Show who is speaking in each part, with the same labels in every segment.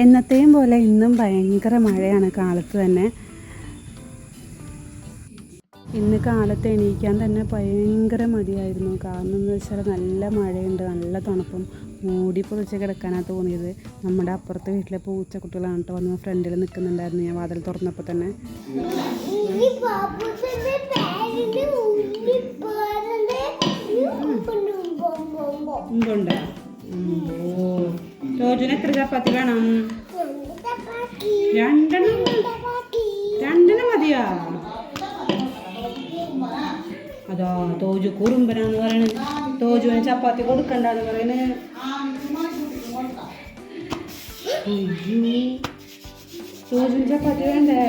Speaker 1: എന്നത്തെയും പോലെ ഇന്നും ഭയങ്കര മഴയാണ് കാലത്ത് തന്നെ. ഇന്ന് കാലത്ത് എണീക്കാൻ തന്നെ ഭയങ്കര മടിയായിരുന്നു. കാരണം എന്ന് വെച്ചാൽ നല്ല മഴയുണ്ട്, നല്ല തണുപ്പും, മൂടി പൊതിച്ച് കിടക്കാനാണ് തോന്നിയത്. നമ്മുടെ അപ്പുറത്തെ വീട്ടിലെ പൂച്ചക്കുട്ടികളാണ് കേട്ടോ വന്ന് ഫ്രണ്ടിൽ നിൽക്കുന്നുണ്ടായിരുന്നു ഞാൻ വാതിൽ തുറന്നപ്പോൾ തന്നെ. റോജിന് എത്ര ചപ്പാത്തി വേണം? രണ്ടെണ്ണം മതിയാ? അതോ തോജു കുറുമ്പനാന്ന് പറയണത്. തോജുവിന് ചപ്പാത്തി കൊടുക്കണ്ടെന്ന് പറയണേ. തോജുവിന് ചപ്പാത്തി വേണ്ടേ?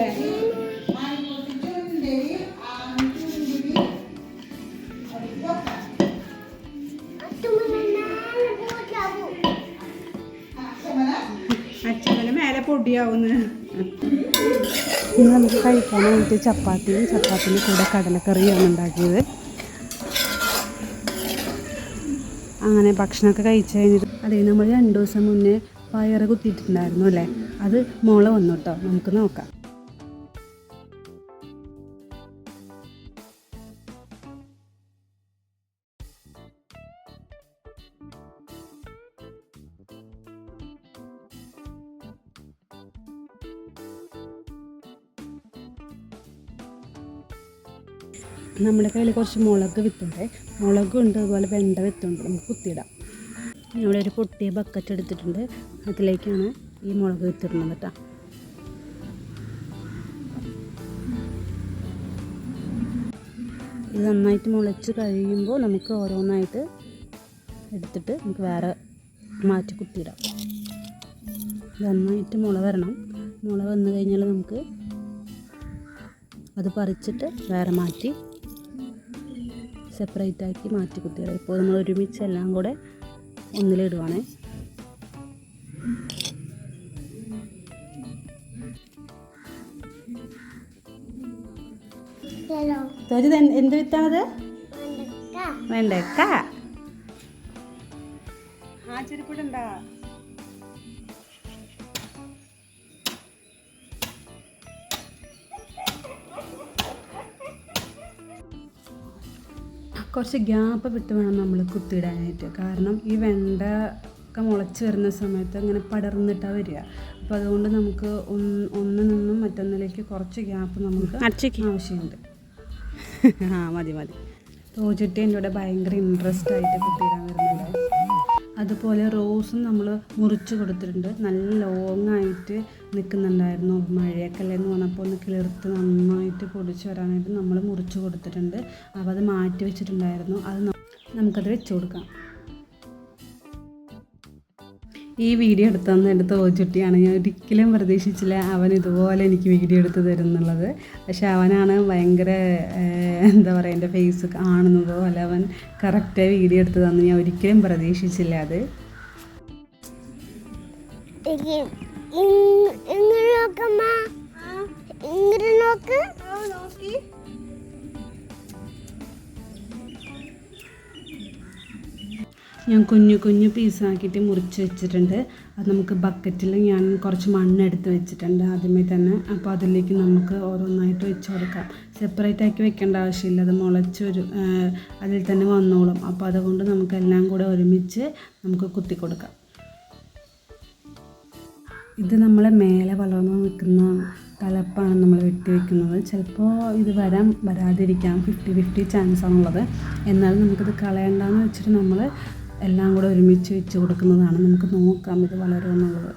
Speaker 1: അച്ഛനെ മേലെ പൊടിയാവുന്നു. നമുക്ക് കഴിക്കാനായിട്ട് ചപ്പാത്തിൻ്റെ കൂടെ കടലക്കറിയാണ് ഉണ്ടാക്കിയത്. അങ്ങനെ ഭക്ഷണമൊക്കെ കഴിച്ച് കഴിഞ്ഞിട്ട് നമ്മൾ 2 ദിവസം മുന്നേ പയറ് കുത്തിയിട്ടുണ്ടായിരുന്നു അല്ലേ, അത് മുള വന്നു കേട്ടോ. നമുക്ക് നോക്കാം. നമ്മുടെ കയ്യിൽ കുറച്ച് മുളക് വിത്തുണ്ട്, മുളകുണ്ട്, അതുപോലെ വെണ്ട വിത്തുണ്ട്. നമുക്ക് കുത്തിയിടാം. ഇവിടെ ഒരു പൊട്ടിയ ബക്കറ്റ് എടുത്തിട്ടുണ്ട്, അതിലേക്കാണ് ഈ മുളക് വിത്തിടുന്നത് കേട്ടോ. ഇത് നന്നായിട്ട് മുളച്ച് കഴിയുമ്പോൾ നമുക്ക് ഓരോന്നായിട്ട് എടുത്തിട്ട് നമുക്ക് വേറെ മാറ്റി കുത്തിയിടാം. നന്നായിട്ട് മുള വരണം. മുള വന്നു കഴിഞ്ഞാൽ നമുക്ക് അത് പറിച്ചിട്ട് വേറെ മാറ്റി സെപ്പറേറ്റ് ആക്കി മാറ്റി കുത്തിയിടാം. ഇപ്പോൾ നമ്മൾ ഒരുമിച്ച് എല്ലാം കൂടെ ഒന്നിലിടുവാണേ. എന്ത് വിത്താണത്? വെണ്ടക്ക. ആ ചെരുപ്പിടണ്ടാ. കുറച്ച് ഗ്യാപ്പ് വിട്ട് വേണം നമ്മൾ കുത്തിയിടാനായിട്ട്. കാരണം ഈ വെണ്ട ഒക്കെ മുളച്ച് വരുന്ന സമയത്ത് ഇങ്ങനെ പടർന്നിട്ടാണ് വരിക. അപ്പോൾ അതുകൊണ്ട് നമുക്ക് ഒന്നിൽ നിന്നും മറ്റൊന്നിലേക്ക് കുറച്ച് ഗ്യാപ്പ് നമുക്ക് ആവശ്യമുണ്ട്. മതി. തോചുട്ടി എൻ്റെ കൂടെ ഭയങ്കര ഇൻട്രസ്റ്റ് ആയിട്ട് കുത്തിയിടാൻ വരുന്നുണ്ട്. അതുപോലെ റോസും നമ്മൾ മുറിച്ച് കൊടുത്തിട്ടുണ്ട്. നല്ല ലോങ്ങായിട്ട് നിൽക്കുന്നുണ്ടായിരുന്നു. മഴയൊക്കെ അല്ലേന്ന് പറഞ്ഞപ്പോൾ ഒന്ന് കിളിർത്ത് നന്നായിട്ട് പൊടിച്ച് വരാനായിട്ട് നമ്മൾ മുറിച്ച് കൊടുത്തിട്ടുണ്ട്. അപ്പോൾ അത് മാറ്റി വെച്ചിട്ടുണ്ടായിരുന്നു. അത് നമുക്കത് വെച്ച് കൊടുക്കാം. ഈ വീഡിയോ എടുത്തന്ന് എൻ്റെ തോചുട്ടിയാണ്. ഞാൻ ഒരിക്കലും പ്രതീക്ഷിച്ചില്ല അവൻ ഇതുപോലെ എനിക്ക് വീഡിയോ എടുത്ത് തരുന്നുള്ളത്. പക്ഷെ അവനാണ് ഭയങ്കര എന്താ പറയുക, എൻ്റെ ഫേസ് കാണുന്നതോ അല്ല അവൻ കറക്റ്റായി വീഡിയോ എടുത്ത് തന്നു. ഞാൻ ഒരിക്കലും പ്രതീക്ഷിച്ചില്ല അത്. ഞാൻ കുഞ്ഞു പീസാക്കിയിട്ട് മുറിച്ച് വെച്ചിട്ടുണ്ട്. അത് നമുക്ക് ബക്കറ്റിൽ ഞാൻ കുറച്ച് മണ്ണെടുത്ത് വെച്ചിട്ടുണ്ട് ആദ്യമേ തന്നെ. അപ്പോൾ അതിലേക്ക് നമുക്ക് ഓരോന്നായിട്ട് വെച്ച് കൊടുക്കാം. സെപ്പറേറ്റ് ആക്കി വെക്കേണ്ട ആവശ്യമില്ല, അത് മുളച്ചൊരു അതിൽ തന്നെ വന്നോളും. അപ്പോൾ അതുകൊണ്ട് നമുക്കെല്ലാം കൂടെ ഒരുമിച്ച് നമുക്ക് കുത്തി കൊടുക്കാം. ഇത് നമ്മളെ മേലെ വളർന്നു നിൽക്കുന്ന കലപ്പാണ് നമ്മൾ വെട്ടി വയ്ക്കുന്നത്. ചിലപ്പോൾ ഇത് വരാതിരിക്കാം, 50-50 ചാൻസ് ആണുള്ളത്. എന്നാലും നമുക്കിത് കളയണ്ടെന്ന് വെച്ചിട്ട് നമ്മൾ എല്ലാം കൂടെ ഒരുമിച്ച് വെച്ച് കൊടുക്കുന്നതാണ്. നമുക്ക് നോക്കാം ഇത് വളരുമെന്നുള്ളത്.